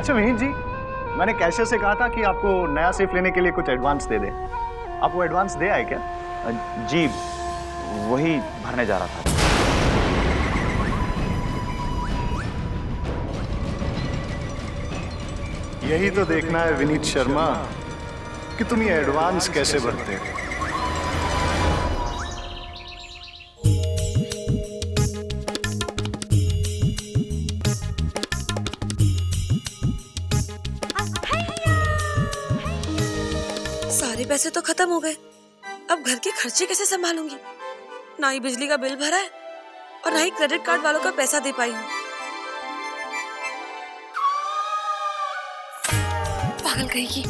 अच्छा विनीत जी, मैंने कैशियर से कहा था कि आपको नया सेफ लेने के लिए कुछ एडवांस दे दे। आप वो एडवांस दे आए क्या? जी वही भरने जा रहा था। यही तो देखना है विनीत शर्मा कि तुम ये एडवांस कैसे भरते हो। सारे पैसे तो खत्म हो गए, अब घर के खर्चे कैसे संभालूंगी? ना ही बिजली का बिल भरा है और ना ही क्रेडिट कार्ड वालों का पैसा दे पाई हूँ। पागल कहेगी,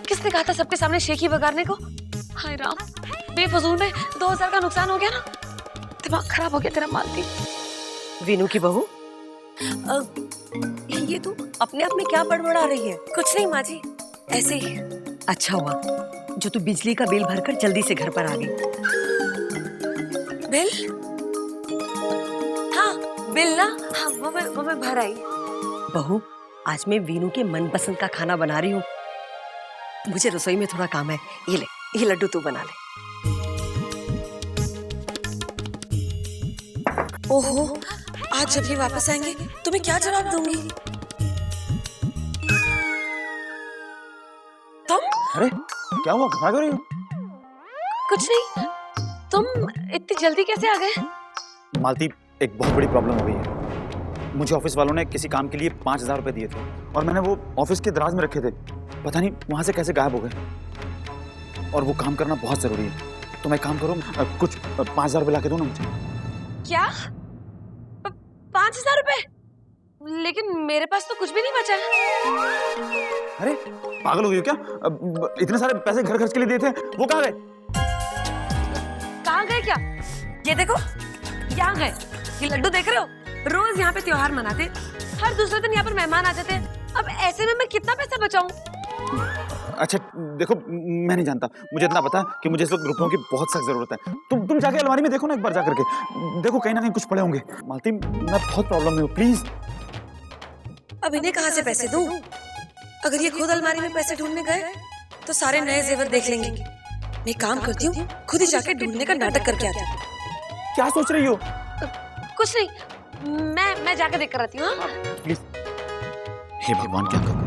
किसने कहा था सबके सामने शेखी बगाड़ने को? हाय राम, बेफजूल में 2000 का नुकसान हो गया ना। दिमाग खराब हो गया तेरा मालती। वीनू की बहू, ये तू अपने आप में क्या बड़बड़ा रही है? कुछ नहीं माँ जी, ऐसे ही। अच्छा हुआ जो तू बिजली का बिल भरकर जल्दी से घर पर आ गई। बिल? हाँ बिल ना, हाँ वो मैं भर आई। बहू, आज मैं वीनू के मनपसंद का खाना बना रही हूँ। मुझे रसोई में थोड़ा काम है, ये ले, ये लड्डू तू बना ले। ओहो, आज जब ये वापस आएंगे तो मैं क्या जवाब दूंगी? तुम? अरे क्या हुआ, घबरा क्यों रही हो? कुछ नहीं, तुम इतनी जल्दी कैसे आ गए? मालती, एक बहुत बड़ी प्रॉब्लम हो गई है। मुझे ऑफिस वालों ने किसी काम के लिए 5000 रुपए दिए थे और मैंने वो ऑफिस के दराज में रखे थे। पता नहीं वहां से कैसे गायब हो गए और वो काम करना बहुत जरूरी है। तो मैं काम करो, कुछ 5000 रुपए ला के दो ना मुझे। क्या? 5000 रुपए? लेकिन मेरे पास तो कुछ भी नहीं बचा है। अरे पागल हो गई हो क्या? इतने सारे पैसे घर खर्च के लिए दिए थे, वो कहाँ गए? कहाँ गए क्या? ये देखो, यहाँ गए। ये लड्डू देख रहे हो? रोज यहाँ पे त्योहार मनाते, हर दूसरे दिन यहाँ पर मेहमान आ जाते हैं। अब ऐसे में मैं कितना पैसा बचाऊं? अच्छा देखो, मैं नहीं जानता, मुझे इतना पता है कि मुझे इस वक्त रुपयों की बहुत सख्त जरूरत है। तुम जाके अलमारी में देखो ना, एक बार जाकर के देखो, कहीं ना कहीं कुछ पड़े होंगे। मालती, मैं बहुत प्रॉब्लम में हूँ, प्लीज। अब इन्हें कहाँ से पैसे दूं? अगर ये खुद अलमारी में पैसे ढूंढने गए तो सारे नए जेवर देख लेंगे। मैं काम करती हूँ, खुद ही जाके ढूंढने का नाटक करके आती हूँ। क्या सोच रही हो? कुछ नहीं, मैं जाकर देख कर आती हूँ। प्लीज। हे भगवान, क्या करूं?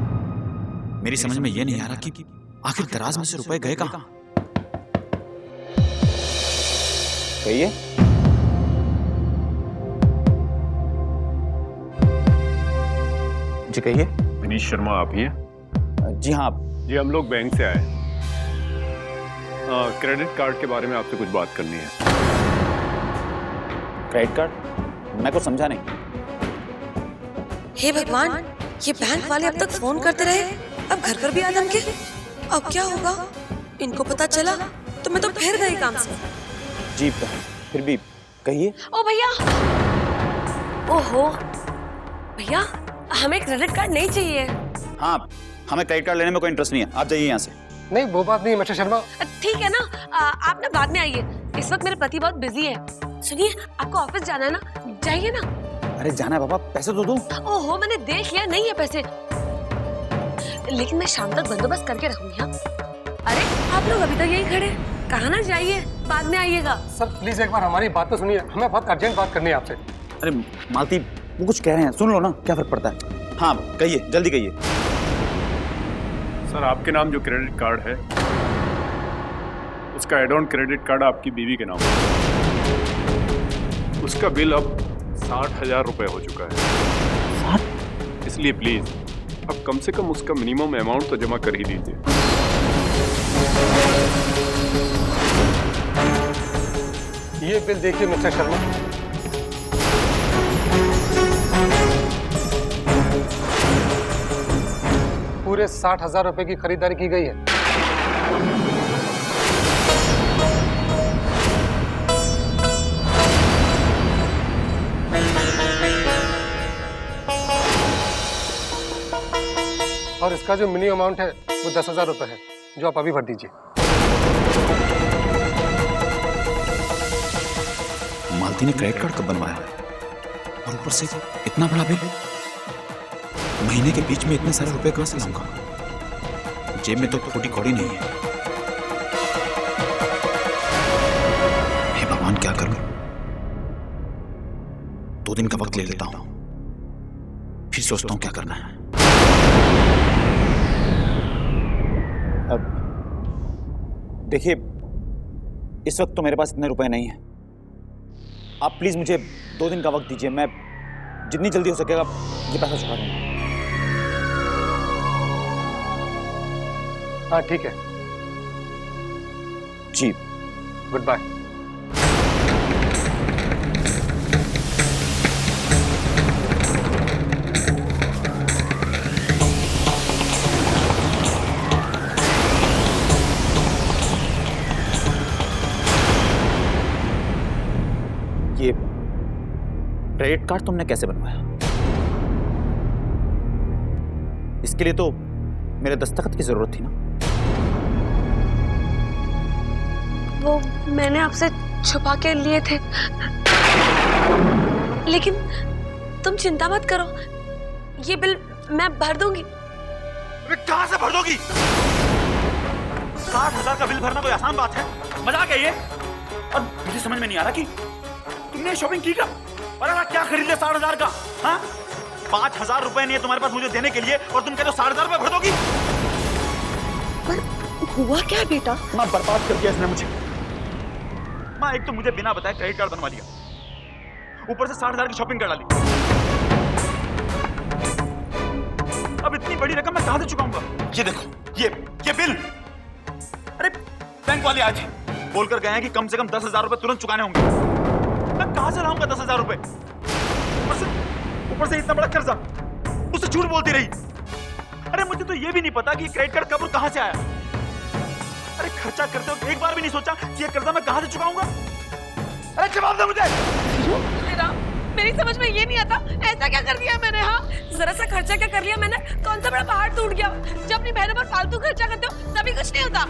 मेरी समझ में ये नहीं आ रहा कि आखिर दराज में से रुपए गए कहाँ? कहिए। जी कहिए। विनीत शर्मा आप ही हैं? जी हाँ। जी हम लोग बैंक से आए, क्रेडिट कार्ड के बारे में आपसे कुछ बात करनी है। Credit card? मैं कुछ समझा नहीं। हे भगवान, ये बैंक वाले अब तक फोन करते रहे, अब घर पर भी आदम के। अब क्या होगा? इनको पता चला तो मैं तो फिर गई काम से। जी फिर भी कहिए। ओ भैया, ओहो भैया, हमें क्रेडिट कार्ड नहीं चाहिए। हाँ, हमें क्रेडिट कार्ड लेने में कोई इंटरेस्ट नहीं है, आप जाइए यहाँ से। नहीं वो बात नहीं मिस्टर शर्मा। ठीक है ना, आप ना बाद में आइए, इस वक्त मेरे पति बहुत बिजी है। सुनिए, आपको ऑफिस जाना है ना, जाइए ना। अरे जाना है बाबा, पैसे तो दो। ओहो, मैंने देख लिया, नहीं है पैसे, लेकिन मैं शाम तक बंदोबस्त करके रखूंगी। अरे आप लोग अभी तक यही खड़े, कहाँ ना जाइए, बाद में आइएगा। सर प्लीज एक बार हमारी बात तो सुनिए, हमें बहुत अर्जेंट बात करनी है आपसे। अरे मालती, वो कुछ कह रहे हैं, सुन लो ना, क्या फर्क पड़ता है। हाँ कहिए, जल्दी कहिए। सर आपके नाम जो क्रेडिट कार्ड है, उसका एड ऑन क्रेडिट कार्ड आपकी बीवी के नाम है। उसका बिल अब 60,000 रुपए हो चुका है। इसलिए प्लीज अब कम से कम उसका मिनिमम अमाउंट तो जमा कर ही दीजिए। ये बिल देखिए मिस्टर शर्मा। पूरे 60,000 रुपए की खरीदारी की गई है। और इसका जो मिनिमम अमाउंट है वो 10,000 रुपए है, जो आप अभी भर दीजिए। मालती ने क्रेडिट कार्ड कब बनवाया और ऊपर से इतना बड़ा बिल? महीने के बीच में इतने सारे रुपए कहां से लाऊंगा? जेब में तो थोड़ी कौड़ी नहीं है। हे भगवान, क्या करूं? 2 दिन का वक्त ले लेता हूं, फिर सोचता हूं क्या करना है। अब देखिए, इस वक्त तो मेरे पास इतने रुपए नहीं है। आप प्लीज मुझे 2 दिन का वक्त दीजिए, मैं जितनी जल्दी हो सकेगा ये पैसा चुका दूंगा। हाँ ठीक है, जी, गुड बाय। ये क्रेडिट कार्ड तुमने कैसे बनवाया? इसके लिए तो मेरे दस्तखत की जरूरत थी ना। वो मैंने आपसे छुपा के लिए थे, लेकिन तुम चिंता मत करो, ये बिल मैं भर दूंगी। कहां से भर दोगी? 60,000 का बिल भरना कोई आसान बात है? मजाक है ये? और मुझे समझ में नहीं आ रहा कि तुमने शॉपिंग की क्या? और क्या खरीद लिया 60,000 का? हाँ, 5,000 रुपए नहीं है तुम्हारे पास मुझे देने के लिए, और तुम कहते हो 60,000 रुपए भर दोगी? पर हुआ क्या बेटा? माँ, बर्बाद कर दिया इसने मुझे। माँ, एक तो मुझे बिना बताए क्रेडिट कार्ड बनवा लिया, ऊपर से 60,000 की शॉपिंग कर डाली। अब इतनी बड़ी रकम मैं कहां से चुकाऊंगा? ये देखो, ये बिल। अरे बैंक वाले आए थे, बोलकर गए हैं कि कम से कम 10,000 रुपए तुरंत चुकाने होंगे। मैं कहां से लाऊंगा 10,000 रुपए? ऊपर से इतना बड़ा कर्जा, मुझसे झूठ बोलती रही। अरे मुझे तो ये भी नहीं पता कि क्रेडिट कार्ड कब और कहां से आया। अरे खर्चा करते वक्त एक बार भी नहीं सोचा कि ये कर्जा मैं कहां से चुकाऊंगा? अरे जवाब दे मुझे। मेरी समझ में ये नहीं आता, ऐसा क्या कर दिया मैंने? हाँ, जरा सा खर्चा क्या कर लिया मैंने? कौन सा बड़ा पहाड़ टूट गया? जब अपनी बहनों पर फालतू खर्चा करते हो तभी कुछ नहीं होता।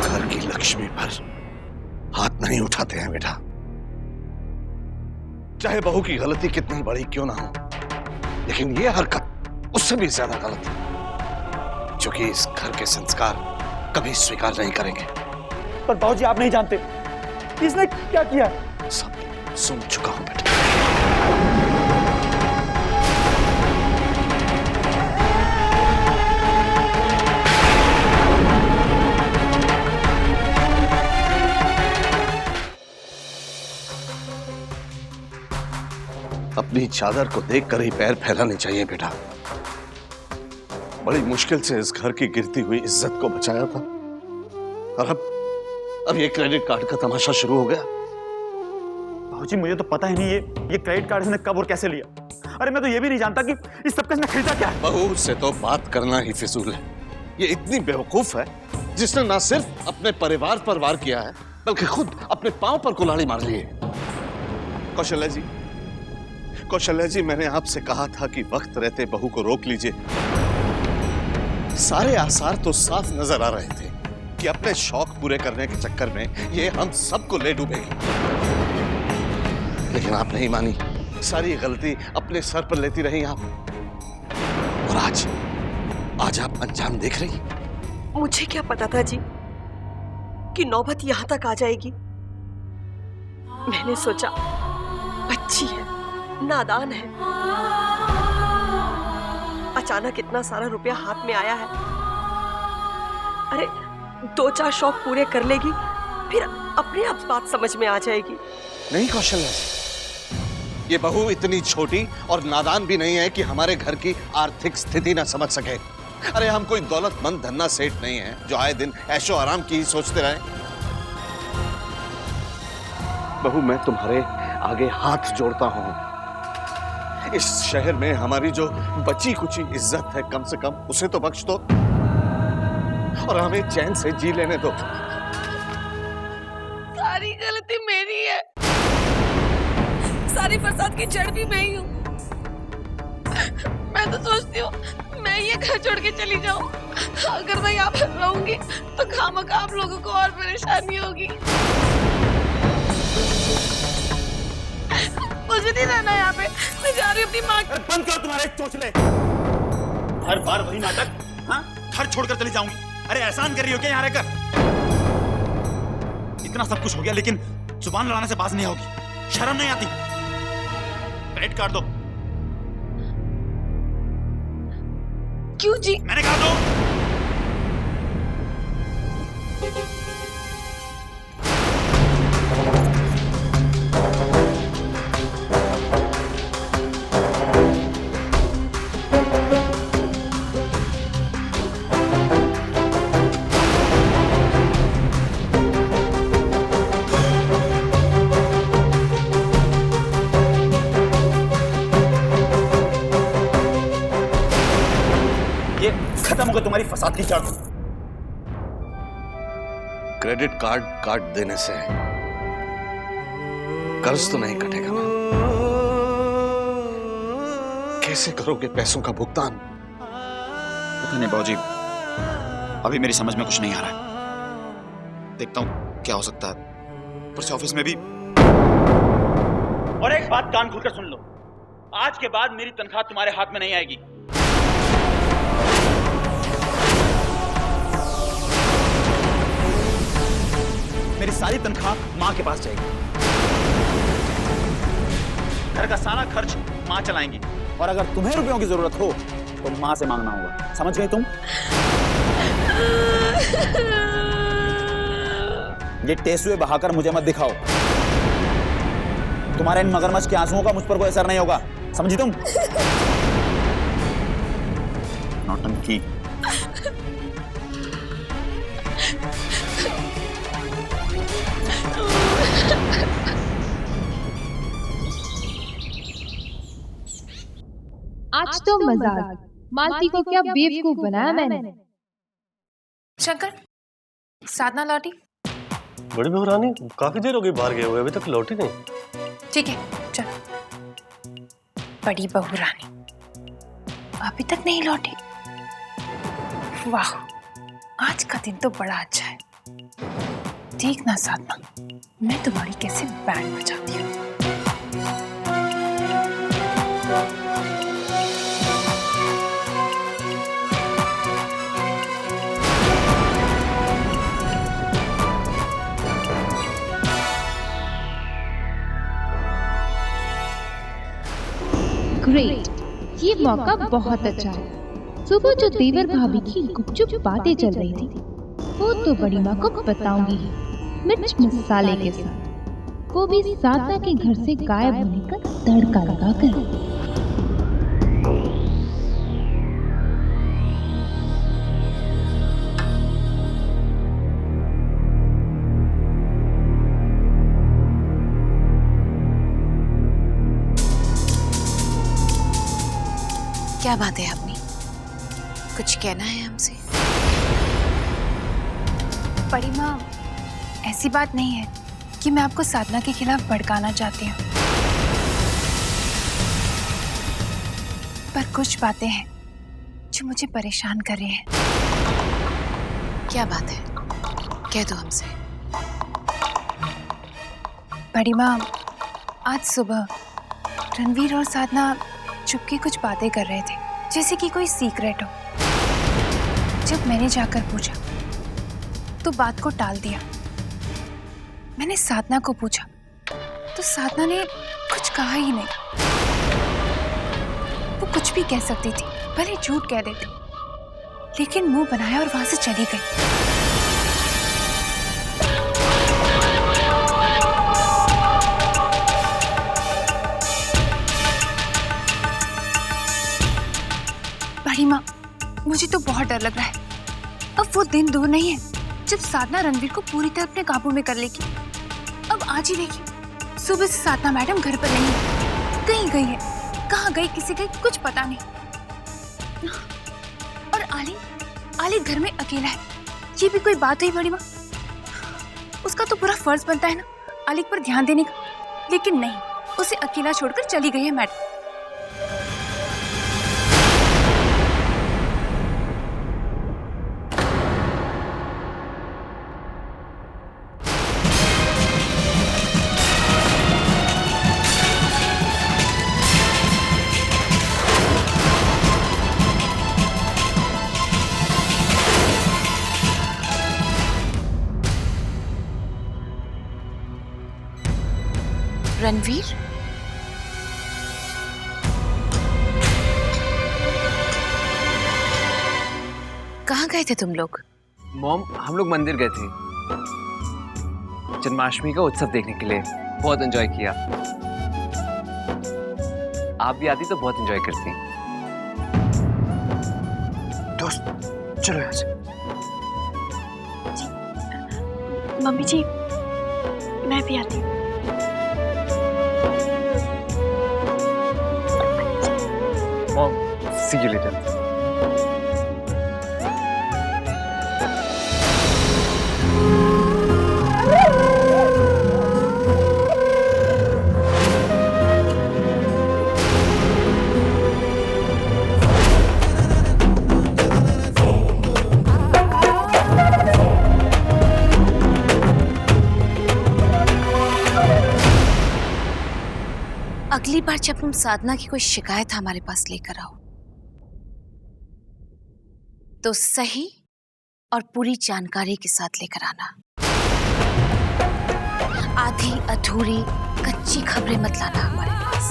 घर की लक्ष्मी पर हाथ नहीं उठाते हैं बेटा, चाहे बहू की गलती कितनी बड़ी क्यों ना हो, लेकिन ये हरकत उससे भी ज्यादा गलत है, क्योंकि इस घर के संस्कार कभी स्वीकार नहीं करेंगे। पर बाबूजी, आप नहीं जानते इसने क्या किया। सब सुन चुका हूं बेटा। अपनी चादर को देखकर ही पैर फैलाने चाहिए बेटा। बड़ी मुश्किल से इस घर की गिरती हुई इज्जत को बचाया था, और अब ये क्रेडिट कार्ड का तमाशा शुरू हो गया। बाबूजी, मुझे तो पता ही नहीं ये क्रेडिट कार्ड इसने कब और कैसे लिया। अरे मैं तो ये भी नहीं जानता कि इस सब का इसने खरीदा क्या है। बहू से तो बात करना ही फिजूल है। ये इतनी बेवकूफ है जिसने ना सिर्फ अपने परिवार पर वार किया है, बल्कि खुद अपने पांव पर कुल्हाड़ी मार ली है। कौशल्या जी, मैंने आपसे कहा था कि वक्त रहते बहू को रोक लीजिए। सारे आसार तो साफ नजर आ रहे थे कि अपने शौक पूरे करने के चक्कर में ये हम सबको ले डूबेगी, लेकिन आप नहीं मानी। सारी गलती अपने सर पर लेती रही आप, और आज आप अंजाम देख रही। मुझे क्या पता था जी कि नौबत यहां तक आ जाएगी। मैंने सोचा बच्ची है, नादान है, अचानक इतना सारा रुपया हाथ में आया है। अरे 2-4 शौक पूरे कर लेगी, फिर अपने आप बात समझ में आ जाएगी। नहीं कौशल्या जी, ये बहू इतनी छोटी और नादान भी नहीं है कि हमारे घर की आर्थिक स्थिति ना समझ सके। अरे हम कोई दौलतमंद धन्ना सेठ नहीं है जो आए दिन ऐशो आराम की ही सोचते रहे। बहू, मैं तुम्हारे आगे हाथ जोड़ता हूं। इस शहर में हमारी जो बची कुची इज्जत है, कम से कम उसे तो बख्श दो, और हमें चैन से जी लेने दो। सारी गलती मेरी है, सारी फसाद की जड़ भी मैं ही हूँ। मैं तो सोचती हूँ मैं ये घर छोड़ के चली जाऊँ। अगर मैं यहाँ पर रहूंगी तो खामखा आप लोगों को और परेशानी होगी। मुझे नहीं रहना यहाँ पे, मैं जा रही हूँ अपनी माँ। बंद करो तुम्हारे चोचले, हर बार वही नाटक। हाँ, घर छोड़कर चली जाऊंगी। अरे एहसान कर रही हो क्या यहाँ रहकर? इतना सब कुछ हो गया लेकिन जुबान लड़ाने से बात नहीं होगी। शर्म नहीं आती? क्रेडिट कार्ड दो। क्यों जी? मैंने कहा दो। खत्म हो गई तुम्हारी फसाद की जड़। क्रेडिट कार्ड काट देने से कर्ज तो नहीं कटेगा ना? कैसे करोगे पैसों का भुगतान? पता नहीं बाबूजी, अभी मेरी समझ में कुछ नहीं आ रहा है। देखता हूं क्या हो सकता है। ऊपर से ऑफिस में भी। और एक बात कान खोलकर सुन लो, आज के बाद मेरी तनख्वाह तुम्हारे हाथ में नहीं आएगी। मेरी सारी तनख्वाह माँ के पास जाएगी। घर का सारा खर्च माँ चलाएंगी और अगर तुम्हें रुपयों की जरूरत हो तो माँ से मांगना होगा। समझ गए तुम? ये टेसुए बहाकर मुझे मत दिखाओ। तुम्हारे इन मगरमच्छ के आंसुओं का मुझ पर कोई असर नहीं होगा। समझी तुम? नौटंकी। आज तो मजाक। मालती को क्या बेवकूफ बनाया मैंने। शंकर, साधना लौटी? बड़ी बहू रानी काफी देर हो गई बाहर गए हुए, अभी तक लौटी नहीं। ठीक है चल। बड़ी बहू रानी अभी तक नहीं लौटी? वाह, आज का दिन तो बड़ा अच्छा है। देखना साधना, मैं तुम्हारी कैसे बैंड बजाती हूँ। ग्रेट, ये मौका बहुत अच्छा है। सुबह जो देवर भाभी की गुपचुप बातें चल रही थी वो तो बड़ी माँ को बताऊंगी ही, मिर्च मसाले के साथ, वो भी साधना के घर से गायब होने का तड़का लगाकर। क्या बात है अपनी? कुछ कहना है हमसे? बड़ी माँ, ऐसी बात नहीं है कि मैं आपको साधना के खिलाफ भड़काना चाहती हूँ, पर कुछ बातें हैं जो मुझे परेशान कर रही हैं। क्या बात है? कह दो हमसे। बड़ी माँ, आज सुबह रणवीर और साधना चुपके कुछ बातें कर रहे थे, जैसे कि कोई सीक्रेट हो। जब मैंने जाकर पूछा तो बात को टाल दिया। मैंने साधना को पूछा तो साधना ने कुछ कहा ही नहीं। वो कुछ भी कह सकती थी, भले झूठ कह देती, लेकिन मुंह बनाया और वहां से चली गई। बड़ी माँ, मुझे तो बहुत डर लग रहा है। अब वो दिन दूर नहीं है जब साधना रणवीर को पूरी तरह अपने काबू में कर लेगी। अब आज ही देखिए, सुबह से साधना मैडम घर पर नहीं है, कहीं गई है, कहाँ गई किसी गई कुछ पता नहीं। और आली घर में अकेला है, ये भी कोई बात हुई बड़ी माँ? उसका तो पूरा फर्ज बनता है ना आलिक पर ध्यान देने का, लेकिन नहीं, उसे अकेला छोड़कर चली गई है मैडम। रणवीर? कहाँ गए थे तुम लोग? मॉम, हम लोग मंदिर गए थे जन्माष्टमी का उत्सव देखने के लिए। बहुत एंजॉय किया। आप भी आती तो बहुत एंजॉय करती। दोस्त चलो यहाँ से। मम्मी जी, मैं भी आती हूँ। Mom, see you later. अगली बार जब तुम साधना की कोई शिकायत हमारे पास लेकर आओ तो सही और पूरी जानकारी के साथ लेकर आना। आधी अधूरी कच्ची खबरें मत लाना हमारे पास।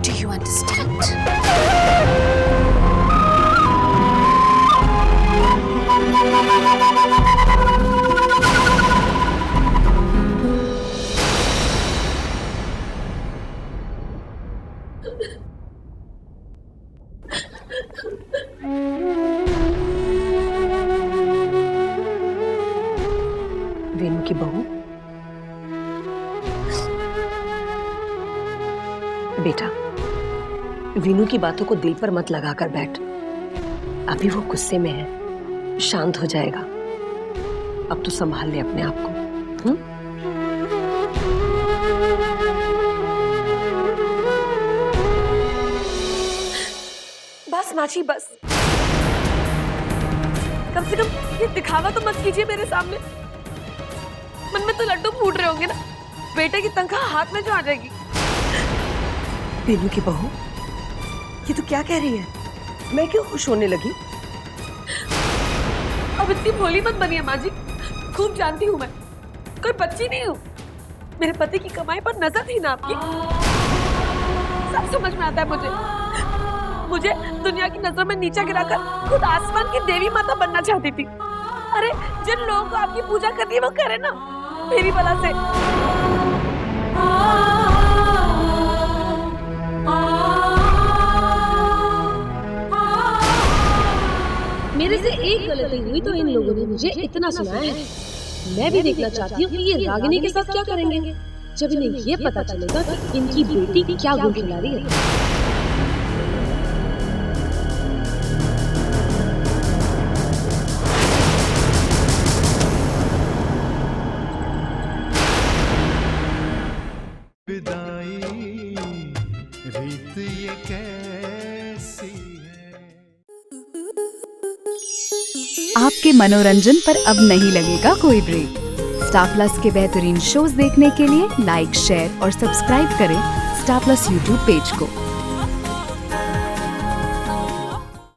Do you understand? वेणु की बहू, बेटा, वीनू की बातों को दिल पर मत लगाकर बैठ। अभी वो गुस्से में है, शांत हो जाएगा। अब तो संभाल ले अपने आप को। बस माची, बस। कम से कम ये दिखावा तो मत कीजिए मेरे सामने। मन में तो लड्डू फूट रहे होंगे ना, बेटे की तनख्वाह हाथ में जो आ जाएगी। वीनू की बहू, ये तो क्या कह रही है? मैं क्यों खुश होने लगी? अब इतनी भोली मत बनिए माँ जी। खूब जानती हूँ मैं, कोई बच्ची नहीं हूँ। मेरे पति की कमाई पर नजर थी ना आपकी। सब समझ में आता है मुझे दुनिया की नजरों में नीचा गिराकर खुद आसमान की देवी माता बनना चाहती थी। अरे जिन लोगों को आपकी पूजा करनी है वो करे ना, मेरी भला से। मेरे से एक गलती हुई तो इन लोगों ने मुझे इतना सुनाया है। मैं भी देखना चाहती हूँ कि ये रागिनी के साथ क्या करेंगे जब इन्हें ये पता चलेगा कि इनकी बेटी क्या गुण खिला रही है। आपके मनोरंजन पर अब नहीं लगेगा कोई ब्रेक। स्टार प्लस के बेहतरीन शोज देखने के लिए लाइक, शेयर और सब्सक्राइब करें स्टार प्लस यूट्यूब पेज को।